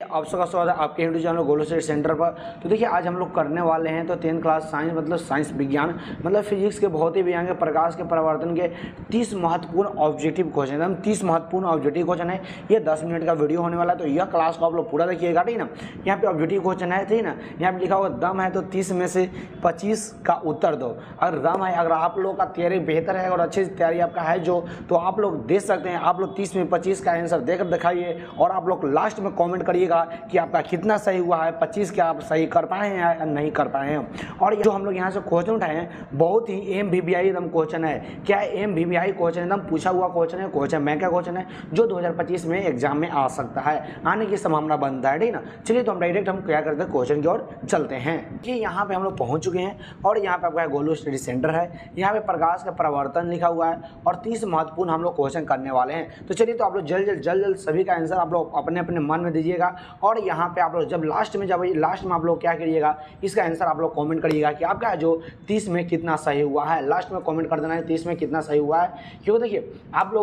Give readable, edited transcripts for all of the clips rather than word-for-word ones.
आप सबका स्वागत है आपके YouTube channel Golu study centre पर। तो देखिए आज हम लोग करने वाले हैं तो 10th क्लास साइंस मतलब साइंस विज्ञान मतलब फिजिक्स के भौतिक विज्ञान के प्रकाश के परावर्तन के 30 महत्वपूर्ण ऑब्जेक्टिव क्वेश्चन एकदम 30 महत्वपूर्ण ऑब्जेक्टिव क्वेश्चन है। ये 10 मिनट का वीडियो होने वाला है, तो यह क्लास को आप लोग पूरा देखिएगा, ठीक ना। यहाँ पे ऑब्जेक्टिव क्वेश्चन है, ठीक ना। यहाँ पे लिखा होगा दम है तो 30 में से 25 का उत्तर दो। अगर दम है, अगर आप लोग का तैयारी बेहतर है और अच्छी तैयारी आपका है जो, तो आप लोग दे सकते हैं। आप लोग 30 में 25 का आंसर देकर दिखाइए और आप लोग लास्ट में कॉमेंट करिएगा कि आपका कितना सही हुआ है, 25 क्या आप सही कर पाए हैं या नहीं कर पाए हैं। और जो हम लोग यहाँ से क्वेश्चन उठाए हैं बहुत ही MVVI एकदम क्वेश्चन है। क्या MVVI क्वेश्चन एकदम पूछा हुआ क्वेश्चन है, क्वेश्चन बैंक का क्वेश्चन है जो 2025 में एग्जाम में आ सकता है, आने की संभावना बनता है, ठीक ना। चलिए तो हम डायरेक्ट हम क्या करते हैं क्वेश्चन की ओर चलते हैं कि यहाँ पे हम लोग पहुँच चुके हैं और यहाँ पे आपका गोलू स्टडी सेंटर है। यहाँ पे प्रकाश का परावर्तन लिखा हुआ है और 30 महत्वपूर्ण हम लोग क्वेश्चन करने वाले हैं। तो चलिए तो आप लोग जल्द सभी का आंसर आप लोग अपने अपने मन में दीजिएगा और यहाँ पे आप लोग जब लास्ट में आप लोग क्या करिएगा, इसका आंसर आप लोग कमेंट करिएगा कि आपका जो 30 में कितना सही हुआ है। लास्ट में कमेंट कर देना है 30 में कितना सही हुआ है, क्योंकि देखिए आप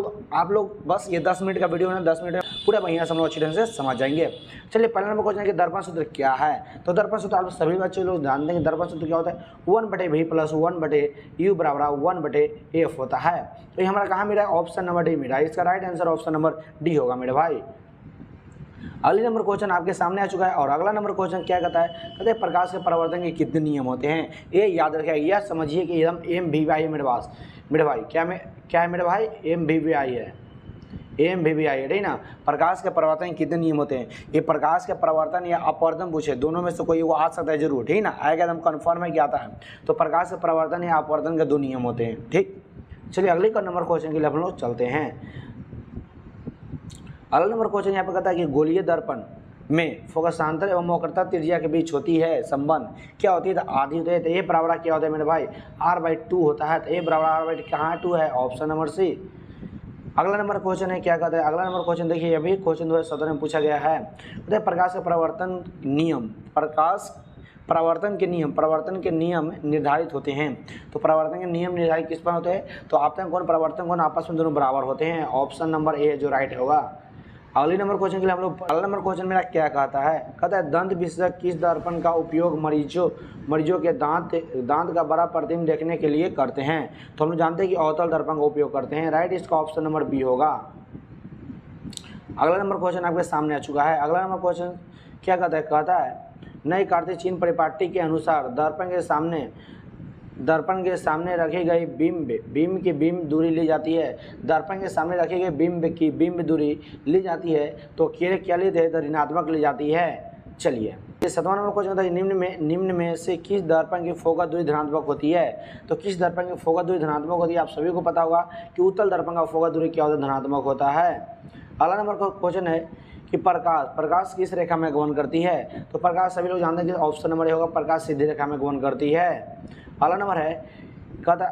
लोग बस ये 10 मिनट का वीडियो है, 10 मिनट में पूरा बढ़िया से हम लोग अच्छी ढंग से समझ जाएंगे। चलिए पहले नंबर क्वेश्चन है कि दर्पण सूत्र क्या है। तो दर्पण सूत्र आप सभी बच्चे लोग जानते हैं कि दर्पण सूत्र क्या होता है, 1/v + 1/u = 1/f होता है। तो ये हमारा कहाँ मिला है, ऑप्शन नंबर डी मिला है। इसका right answer option number D होगा मेरे भाई। अगले नंबर क्वेश्चन आपके सामने आ चुका है और अगला नंबर क्वेश्चन क्या कहता है, कहते हैं प्रकाश के परावर्तन के कितने नियम होते हैं। ये याद रखिए, यह समझिए कि एकदम MVVI है मेरे भाई। क्या है मेरे भाई, MVVI है, MVVI है, ठीक ना। प्रकाश के परावर्तन के कितने नियम होते हैं। ये प्रकाश के परावर्तन या अपवर्तन पूछे, दोनों में से कोई वो आ सकता है जरूर, ठीक ना। आएगा एकदम कन्फर्म है कि आता है। तो प्रकाश के परावर्तन या अपवर्तन के 2 नियम होते हैं, ठीक। चलिए अगले नंबर क्वेश्चन के लिए हम लोग चलते हैं। अगला नंबर क्वेश्चन यहाँ पे कहता है कि गोलीय दर्पण में फोकसांतर एवं वक्रता त्रिज्या के बीच होती है संबंध क्या होती है, तो आधी होती है। तो A बराबर क्या होता है मेरे भाई, R/2 होता है। तो A बराबर R/2 कहाँ 2 है, ऑप्शन नंबर सी। अगला नंबर क्वेश्चन है क्या कहता है, अगला नंबर क्वेश्चन देखिए अभी क्वेश्चन 2017 में पूछा गया है। तो प्रकाश का परावर्तन नियम, परावर्तन के नियम निर्धारित होते हैं। तो परावर्तन के नियम निर्धारित किस पर होते हैं, तो आपतन कोण परावर्तन कोण आपस में दोनों बराबर होते हैं। ऑप्शन नंबर ए जो राइट होगा। अगले नंबर क्वेश्चन के लिए हम लोग, अगला नंबर क्वेश्चन मेरा क्या कहता है, कहता है दंत विशेषज्ञ किस दर्पण का उपयोग मरीजों के दांत का बड़ा प्रतिबिंब देखने के लिए करते हैं। तो हम लोग जानते हैं कि अवतल दर्पण का उपयोग करते हैं, राइट। इसका ऑप्शन नंबर बी होगा। अगला नंबर क्वेश्चन आपके सामने आ चुका है। अगला नंबर क्वेश्चन क्या कहता है नई कार्तिक चिन्ह परिपाटी के अनुसार दर्पण के सामने रखी गई बिंब की बिंब दूरी ली जाती है। दर्पण के सामने रखी गई बिंब की बिंब दूरी ली जाती है तो क्या ली है, तो ऋणात्मक ली जाती है। चलिए 7वां नंबर क्वेश्चन है निम्न में से किस दर्पण की फोकस दूरी धनात्मक होती है। तो किस दर्पण की फोकस दूरी धनात्मक होती है, आप सभी को पता होगा कि उत्तल दर्पण का फोकस दूरी क्या होता है, धनात्मक होता है। अगला नंबर क्वेश्चन है कि प्रकाश किस रेखा में गमन करती है। तो प्रकाश सभी लोग जानते हैं कि ऑप्शन नंबर ए होगा, प्रकाश सीधी रेखा में गमन करती है। अगला नंबर है कहता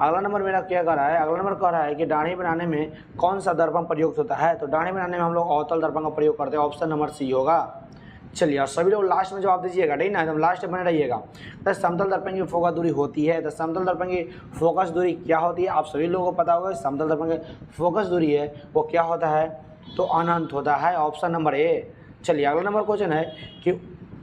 अगला नंबर मेरा क्या कह रहा है, अगला नंबर कह रहा है कि दाढ़ी बनाने में कौन सा दर्पण प्रयुक्त होता है। तो दाढ़ी बनाने में हम लोग अवतल दर्पण का प्रयोग करते हैं, ऑप्शन नंबर सी होगा। चलिए और सभी लोग लास्ट में जवाब दीजिएगा, ठीक ना, एकदम लास्ट में बने रहिएगा। तो समतल दर्पण की फोकस दूरी होती है, तो समतल दर्पण की फोकस दूरी क्या होती है, आप सभी लोगों को पता होगा। समतल दर्पण की फोकस दूरी है वो क्या होता है, तो अनंत होता है, ऑप्शन नंबर ए। चलिए अगला नंबर क्वेश्चन है कि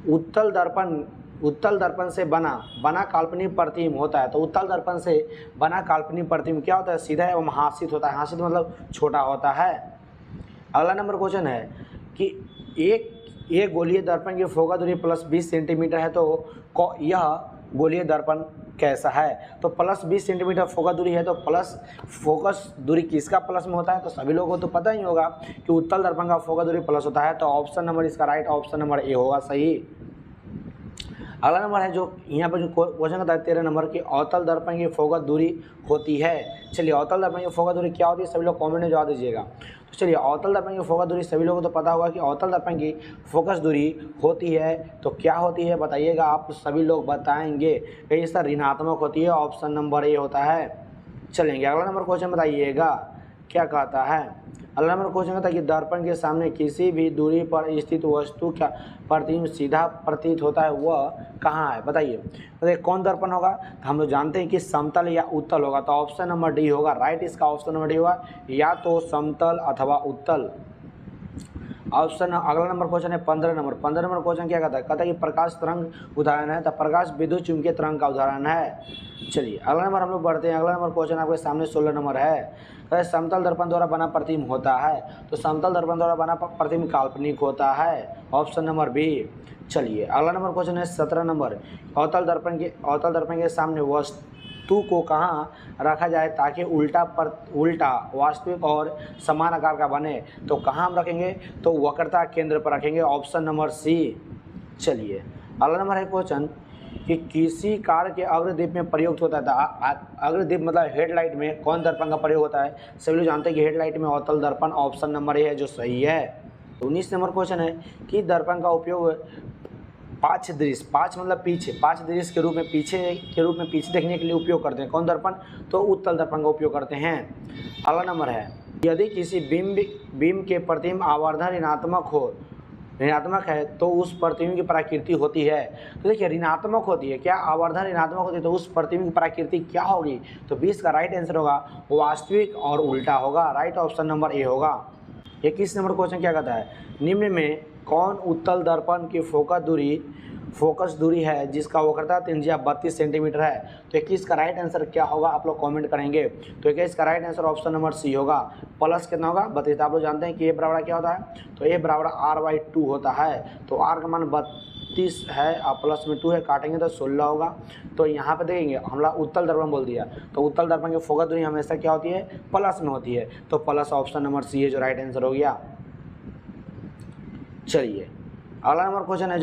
उत्तल दर्पण से बना काल्पनिक प्रतिबिंब होता है। तो उत्तल दर्पण से बना काल्पनिक प्रतिबिंब क्या होता है, सीधा एवं हासित होता है। हासित मतलब छोटा होता है। अगला नंबर क्वेश्चन है कि एक गोलीय दर्पण की फोकस दूरी +20 सेंटीमीटर है, तो यह गोलीय दर्पण कैसा है। तो +20 सेंटीमीटर फोकस दूरी है, तो फोकस दूरी किसका प्लस में होता है, तो सभी लोगों को तो पता ही होगा कि उत्तल दर्पण का फोकस दूरी प्लस होता है। तो ऑप्शन नंबर इसका राइट ऑप्शन नंबर ए होगा सही। अगला नंबर है जो यहाँ पर जो क्वेश्चन कहता है 13 नंबर की अवतल दर्पण की फोकस दूरी होती है। चलिए अवतल दर्पण की फोकस दूरी क्या होती है, सभी लोग कमेंट में जवाब दीजिएगा। तो चलिए अवतल दर्पण की फोकस दूरी सभी लोगों को तो पता होगा कि अवतल दर्पण की फोकस दूरी होती है, तो क्या होती है बताइएगा, आप सभी लोग बताएंगे। कहीं इसका ऋणात्मक होती है, ऑप्शन नंबर ए होता है। चलेंगे अगला नंबर क्वेश्चन बताइएगा क्या कहता है। अगला नंबर क्वेश्चन कहता है कि दर्पण के सामने किसी भी दूरी पर स्थित वस्तु का प्रतिबिंब सीधा प्रतीत होता है, वह कहाँ है बताइए। तो कौन दर्पण होगा, तो हम लोग जानते हैं कि समतल या उत्तल होगा। तो ऑप्शन नंबर डी होगा, राइट। इसका ऑप्शन नंबर डी होगा, या तो समतल अथवा उत्तल। ऑप्शन अगला नंबर क्वेश्चन है 15 नंबर क्वेश्चन क्या कहता है कि प्रकाश तरंग उदाहरण है, तो प्रकाश विद्युत चुंबकीय तरंग का उदाहरण है। चलिए अगला नंबर हम लोग बढ़ते हैं। अगला नंबर क्वेश्चन आपके सामने 16 नंबर है। कहता है समतल दर्पण द्वारा बना प्रतिबिंब होता है, तो समतल दर्पण द्वारा बना प्रतिबिंब काल्पनिक होता है, ऑप्शन नंबर बी। चलिए अगला नंबर क्वेश्चन है 17 नंबर। अवतल दर्पण के सामने वस्तु को कहाँ रखा जाए ताकि उल्टा वास्तविक और समान आकार का बने, तो कहाँ हम रखेंगे, तो वक्रता केंद्र पर रखेंगे, ऑप्शन नंबर सी। चलिए अगला नंबर है क्वेश्चन कि किसी कार के अग्रदीप में प्रयुक्त होता है। अग्रदीप मतलब हेडलाइट में कौन दर्पण का प्रयोग होता है, सभी लोग जानते हैं कि हेडलाइट में अवतल दर्पण, ऑप्शन नंबर ए है जो सही है। 19 नंबर क्वेश्चन है कि दर्पण का उपयोग पाँच मतलब पीछे, पाँच दृश्य के रूप में पीछे देखने के लिए उपयोग करते हैं। कौन दर्पण, तो उत्तल दर्पण का उपयोग करते हैं। अगला नंबर है यदि किसी बिंब के प्रतिबिंब आवर्धन ऋणात्मक है तो उस प्रतिबिंब की प्रकृति होती है। तो देखिए ऋणात्मक होती है, क्या आवर्धन ऋणात्मक होती है तो उस प्रतिबिंब की प्रकृति क्या होगी, तो 20 का राइट आंसर होगा वास्तविक और उल्टा होगा, राइट ऑप्शन नंबर ए होगा। 21 नंबर क्वेश्चन क्या कहता है, निम्न में कौन उत्तल दर्पण की फोकस दूरी है जिसका वक्रता त्रिज्या 32 सेंटीमीटर है, तो 21 का राइट आंसर क्या होगा आप लोग कमेंट करेंगे। तो 21 का right answer option number C होगा। प्लस कितना होगा 32। आप लोग जानते हैं कि ए बराबर क्या होता है, तो ए बराबर r/2 होता है, तो r का मान 32 है और प्लस में 2 है, काटेंगे तो 16 होगा। तो यहाँ पे देखेंगे हमला उत्तल दर्पण बोल दिया, तो उत्तल दर्पण की फोकस दूरी हमेशा क्या होती है, प्लस में होती है, तो प्लस ऑप्शन नंबर सी है जो राइट आंसर हो गया। चलिए अगला नंबर क्वेश्चन है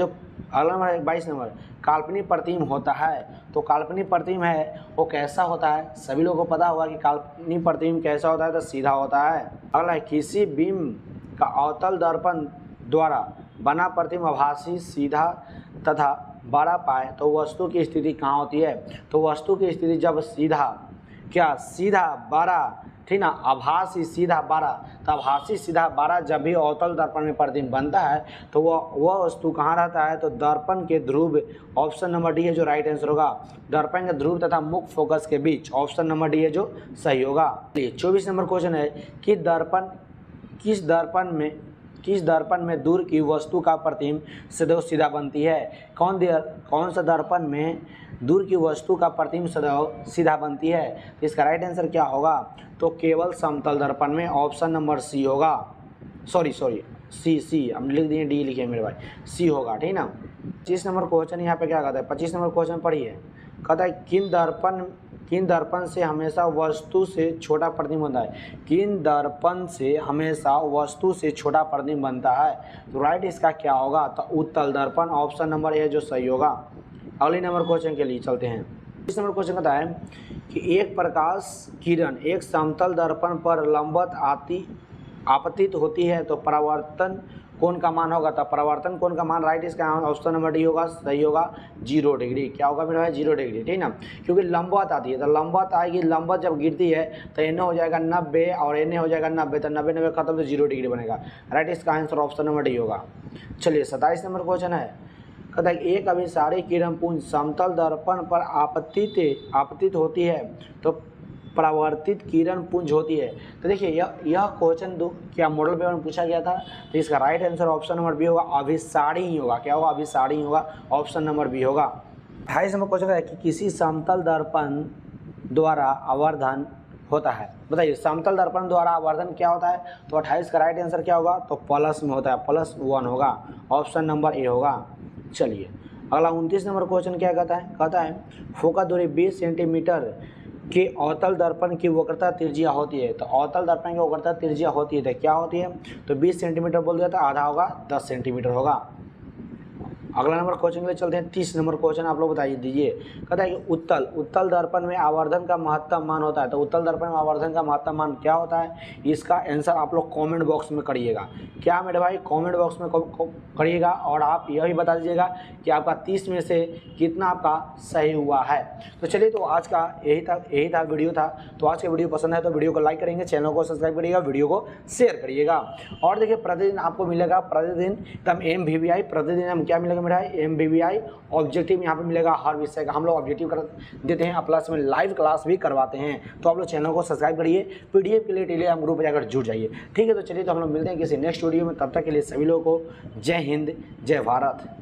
अगला नंबर 22 नंबर, काल्पनिक प्रतिबिंब होता है, तो काल्पनिक प्रतिबिंब है वो कैसा होता है, सभी लोगों को पता होगा कि काल्पनिक प्रतिबिंब कैसा होता है, तो सीधा होता है। अगला है किसी बिंब का अवतल दर्पण द्वारा बना प्रतिबिंब आभासी सीधा तथा बड़ा पाए तो वस्तु की स्थिति कहाँ होती है, तो वस्तु की स्थिति जब सीधा बड़ा, ठीक ना, आभासी सीधा बड़ा, तो आभासी सीधा बड़ा जब भी अवतल दर्पण में प्रतिबिंब बनता है तो वह वस्तु कहाँ रहता है, तो दर्पण के ध्रुव, ऑप्शन नंबर डी है जो राइट आंसर होगा। दर्पण के ध्रुव तथा मुख्य फोकस के बीच, ऑप्शन नंबर डी है जो सही होगा। 24 नंबर क्वेश्चन है कि किस दर्पण में दूर की वस्तु का प्रतिबिंब सीधा बनती है, कौन सा दर्पण में दूर की वस्तु का प्रतिबिंब सीधा बनती है, तो इसका राइट आंसर क्या होगा, तो केवल समतल दर्पण में, ऑप्शन नंबर सी होगा। सॉरी सी हम लिख दिए, डी लिखे मेरे भाई, सी होगा, ठीक ना। 25 नंबर क्वेश्चन यहाँ पे क्या कहता है, 25 नंबर क्वेश्चन पढ़िए। कहता है किन दर्पण से हमेशा वस्तु से छोटा प्रतिबिंब बनता है, किन दर्पण से हमेशा वस्तु से छोटा प्रतिबिंब बनता है, तो राइट इसका क्या होगा, तो उत्तल दर्पण, ऑप्शन नंबर ए जो सही होगा। अगले नंबर क्वेश्चन के लिए चलते हैं। इस नंबर क्वेश्चन कहता है कि एक प्रकाश किरण एक समतल दर्पण पर लंबवत आपतित होती है तो परावर्तन कोण का मान होगा, तो परावर्तन कोण का मान राइट इसका ऑप्शन नंबर डी होगा, सही होगा 0 डिग्री। क्या होगा मेरा भाई, 0 डिग्री, ठीक ना, क्योंकि लंबवत आती है, तो लंबवत आएगी, लंबवत जब गिरती है तो एन हो जाएगा 90 और एन हो जाएगा 90, तो 90 खत्म, तो 0 डिग्री बनेगा, राइट इसका आंसर ऑप्शन नंबर डी होगा। चलिए 27 नंबर क्वेश्चन है। कहता है एक अभिसारी किरण पुंज समतल दर्पण पर आपतित होती है तो परावर्तित किरण पुंज होती है, तो देखिए यह क्वेश्चन क्या मॉडल पेपर में पूछा गया था, तो इसका right answer option number B होगा, अभिसारी ही होगा। क्या होगा, अभिसारी ही होगा, ऑप्शन नंबर बी होगा। 28 नंबर क्वेश्चन है कि किसी समतल दर्पण द्वारा आवर्धन होता है, बताइए समतल दर्पण द्वारा आवर्धन क्या होता है, तो 28 का राइट आंसर क्या होगा, तो प्लस में होता है, +1 होगा, ऑप्शन नंबर ए होगा। चलिए अगला 29 नंबर क्वेश्चन क्या कहता है फोकस दूरी 20 सेंटीमीटर के अवतल दर्पण की वक्रता त्रिज्या होती है, तो अवतल दर्पण की वक्रता त्रिज्या होती है तो क्या होती है, तो 20 सेंटीमीटर बोल दिया तो आधा होगा, 10 सेंटीमीटर होगा। अगला नंबर क्वेश्चन के लिए चलते हैं। 30 नंबर क्वेश्चन आप लोग बताइए दीजिए। कहता है कि उत्तल दर्पण में आवर्धन का महत्तम मान होता है, तो उत्तल दर्पण में आवर्धन का महत्तम मान क्या होता है, इसका आंसर आप लोग कमेंट बॉक्स में करिएगा। क्या मेरे भाई, कमेंट बॉक्स में करिएगा और आप यह भी बता दीजिएगा कि आपका 30 में से कितना आपका सही हुआ है। तो चलिए, तो आज का यही था वीडियो था। तो आज का वीडियो पसंद है तो वीडियो को लाइक करेंगे, चैनल को सब्सक्राइब करिएगा, वीडियो को शेयर करिएगा। और देखिए प्रतिदिन आपको मिलेगा, प्रतिदिन एकदम MVVI प्रतिदिन हम क्या मिलेगा को मिला है MBBI ऑब्जेक्टिव, यहाँ पे मिलेगा हर विषय का, हम लोग ऑब्जेक्टिव कर देते हैं, प्लस में लाइव क्लास भी करवाते हैं। तो आप लोग चैनल को सब्सक्राइब करिए, PDF के लिए टेलीग्राम ग्रुप पर जाकर जुड़ जाइए। ठीक है, तो चलिए तो हम लोग मिलते हैं किसी नेक्स्ट वीडियो में, तब तक के लिए सभी लोगों को जय हिंद, जय भारत।